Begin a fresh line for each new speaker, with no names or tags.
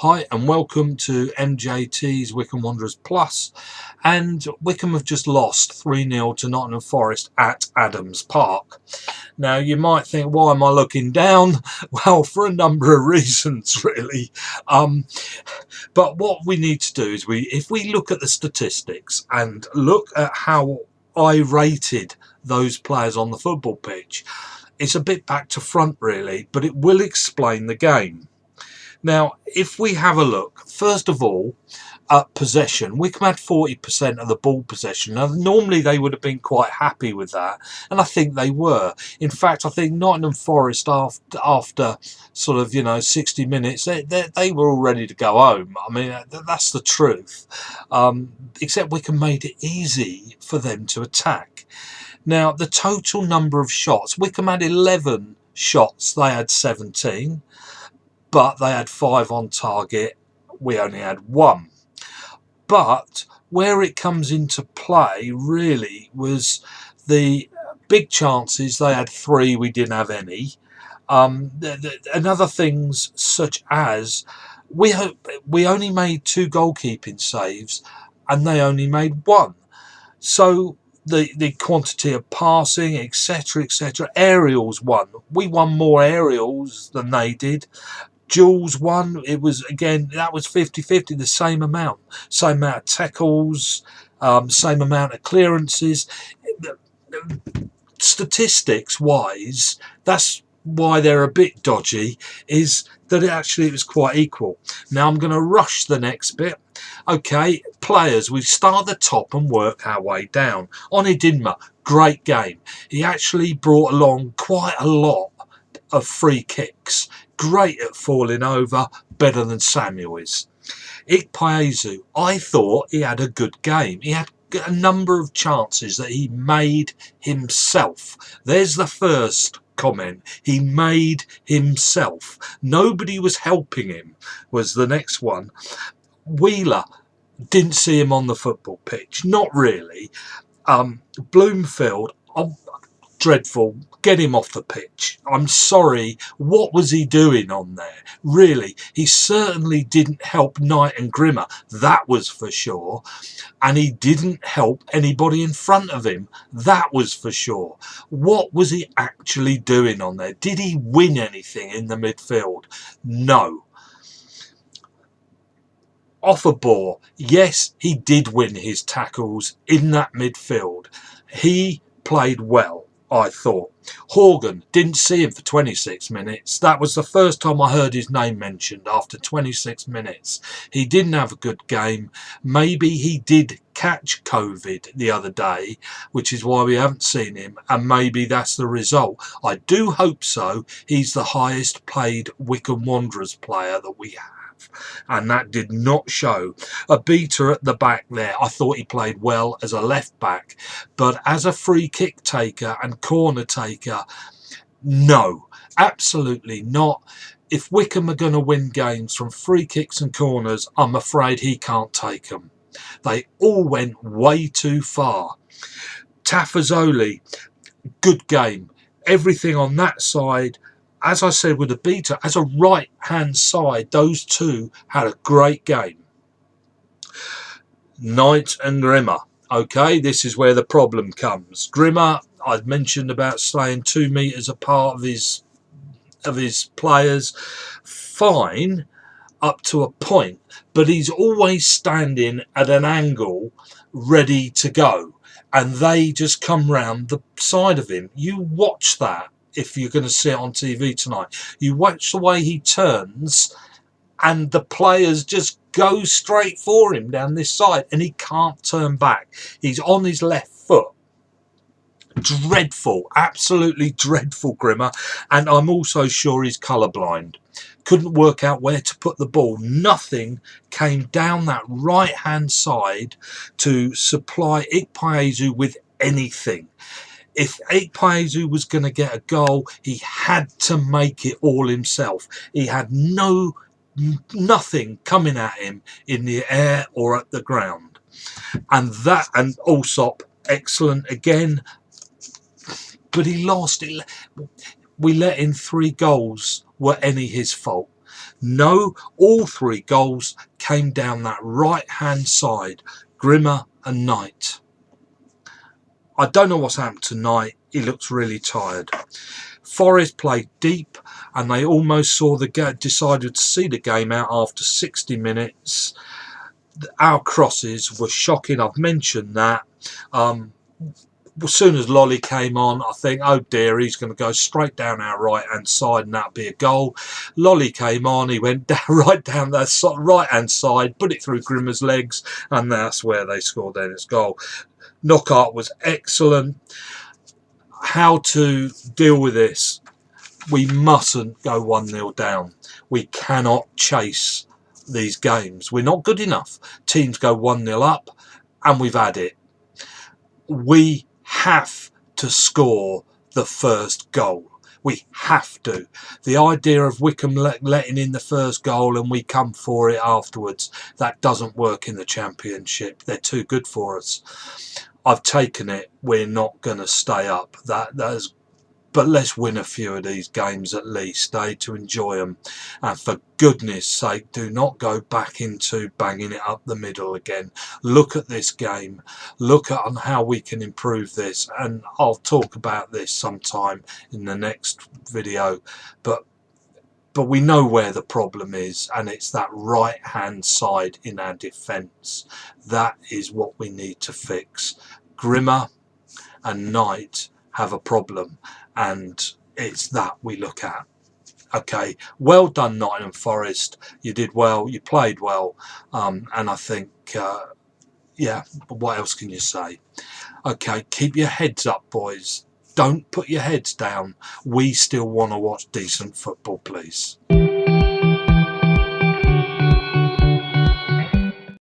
Hi and welcome to MJT's Wycombe Wanderers Plus, and Wycombe have just lost 3-0 to Nottingham Forest at Adams Park. Now you might think, why am I looking down? Well, for a number of reasons really. But what we need to do is if we look at the statistics and look at how I rated those players on the football pitch, it's a bit back to front really, but it will explain the game. Now, if we have a look, first of all, at possession, Wycombe had 40% of the ball possession. Now, normally they would have been quite happy with that, and I think they were. In fact, I think Nottingham Forest, after sort of, 60 minutes, they were all ready to go home. I mean, that's the truth. Except Wycombe made it easy for them to attack. Now, the total number of shots, Wycombe had 11 shots, they had 17. But they had 5 on target, we only had 1. But where it comes into play really was the big chances. They had 3, we didn't have any. And other things such as we only made 2 goalkeeping saves and they only made 1. So the quantity of passing, etc., aerials won. We won more aerials than they did. Jules won. It was, again, that was 50-50, the same amount of tackles, same amount of clearances. Statistics wise, that's why they're a bit dodgy, is that it was quite equal. Now I'm going to rush the next bit. Okay, players, we start at the top and work our way down. Alladyce, great game. He actually brought along quite a lot of free kicks. Great at falling over, better than Samuel is. Ikpeazu, I thought he had a good game. He had a number of chances that he made himself. There's the first comment. He made himself. Nobody was helping him, was the next one. Wheeler, didn't see him on the football pitch. Not really. Bloomfield, dreadful. Get him off the pitch. I'm sorry. What was he doing on there? Really, he certainly didn't help Knight and Grimmer. That was for sure. And he didn't help anybody in front of him. That was for sure. What was he actually doing on there? Did he win anything in the midfield? No. Offerbore, yes, he did win his tackles in that midfield. He played well, I thought. Horgan, didn't see him for 26 minutes. That was the first time I heard his name mentioned after 26 minutes. He didn't have a good game. Maybe he did catch COVID the other day, which is why we haven't seen him, and maybe that's the result. I do hope so. He's the highest paid Wycombe Wanderers player that we have. And that did not show. A beater at the back there. I thought he played well as a left back, but as a free kick taker and corner taker, no, absolutely not. If Wycombe are going to win games from free kicks and corners, I'm afraid he can't take them. They all went way too far. Tafazoli, good game. Everything on that side. As I said with the beater, as a right-hand side, those two had a great game. Knight and Grimmer. Okay, this is where the problem comes. Grimmer, I've mentioned about staying 2 metres apart of his players. Fine, up to a point, but he's always standing at an angle ready to go, and they just come round the side of him. You watch that. If you're going to see it on TV tonight, you watch the way he turns and the players just go straight for him down this side and he can't turn back. He's on his left foot. Dreadful, absolutely dreadful, Grimmer. And I'm also sure he's colourblind. Couldn't work out where to put the ball. Nothing came down that right-hand side to supply Ikpeazu with anything. If Ikpeazu was going to get a goal, he had to make it all himself. He had nothing coming at him in the air or at the ground. And Allsop, excellent again. But he lost. We let in 3 goals. Were any his fault? No, all 3 goals came down that right hand side, Grimmer and Knight. I don't know what's happened to Knight. He looks really tired. Forest played deep, and they almost decided to see the game out after 60 minutes. Our crosses were shocking. I've mentioned that. As soon as Lolly came on, I think, oh dear, he's going to go straight down our right hand side and that'll be a goal. Lolly came on, he went down, right down that right hand side, put it through Grimmer's legs, and that's where they scored their next goal. Knockout was excellent. How to deal with this? We mustn't go 1-0 down. We cannot chase these games. We're not good enough. Teams go 1-0 up, and we've had it. We have to score the first goal. We have to. The idea of Wycombe letting in the first goal and we come for it afterwards, that doesn't work in the Championship. They're too good for us. I've taken it. We're not going to stay up. But let's win a few of these games at least, to enjoy them. And for goodness sake, do not go back into banging it up the middle again. Look at this game. Look at how we can improve this. And I'll talk about this sometime in the next video. But we know where the problem is, and it's that right-hand side in our defence. That is what we need to fix. Grimmer and Knight have a problem, and it's that we look at. Okay, well done Nottingham Forest. You did well, you played well, and I think, yeah, what else can you say? Okay, keep your heads up, boys. Don't put your heads down. We still want to watch decent football, please.